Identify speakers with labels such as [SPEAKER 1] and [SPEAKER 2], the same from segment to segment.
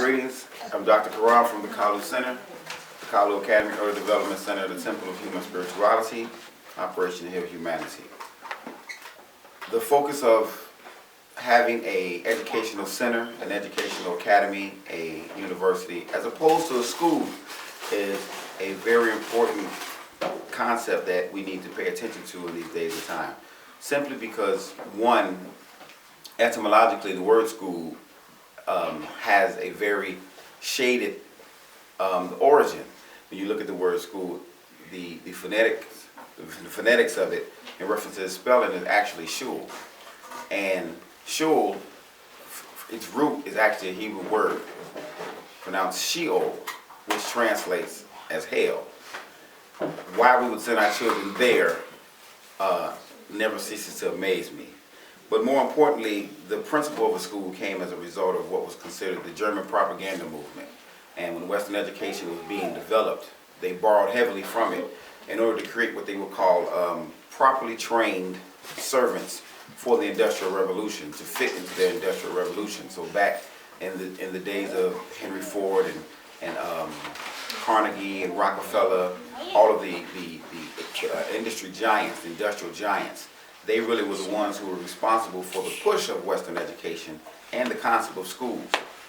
[SPEAKER 1] Greetings. I'm Dr. Karaam from the KaLu Center, the KaLu Academy Early Development Center, the Temple of Human Spirituality, Operation Heal Humanity. The focus of having an educational center, an educational academy, a university, as opposed to a school, is a very important concept that we need to pay attention to in these days of time. Simply because, one, etymologically, the word school has a very shaded origin. When you look at the word school, the phonetics of it in reference to the spelling is actually shul. And shul, its root is actually a Hebrew word pronounced Sheol, which translates as hell. Why we would send our children there never ceases to amaze me. But more importantly, the principle of a school came as a result of what was considered the German propaganda movement. And when Western education was being developed, they borrowed heavily from it in order to create what they would call properly trained servants for the Industrial Revolution, to fit into their Industrial Revolution. So back in the days of Henry Ford and Carnegie and Rockefeller, all of the industry giants, the industrial giants, they really were the ones who were responsible for the push of Western education and the concept of schools,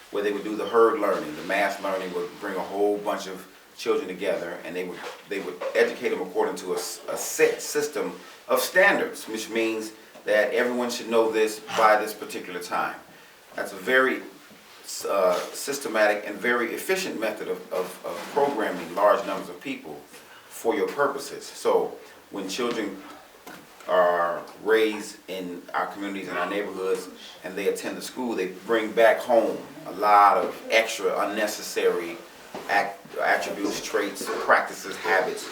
[SPEAKER 1] where they would do the herd learning. The mass learning would bring a whole bunch of children together, and they would educate them according to a set system of standards, which means that everyone should know this by this particular time. That's a very systematic and very efficient method of programming large numbers of people for your purposes. So when children are raised in our communities, in our neighborhoods, and they attend the school, they bring back home a lot of extra unnecessary attributes, traits, practices, habits.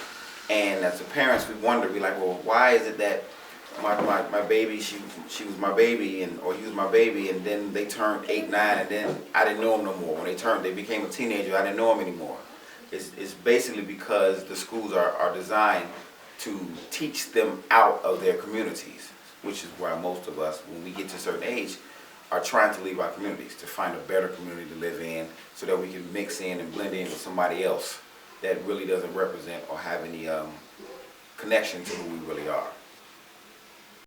[SPEAKER 1] And as the parents, we wonder, we're like, well, why is it that my baby, she was my baby, or he was my baby, and then they turned 8, 9, and then I didn't know them no more. When they became a teenager, I didn't know them anymore. It's basically because the schools are designed to teach them out of their communities, which is why most of us, when we get to a certain age, are trying to leave our communities, to find a better community to live in, so that we can mix in and blend in with somebody else that really doesn't represent or have any connection to who we really are.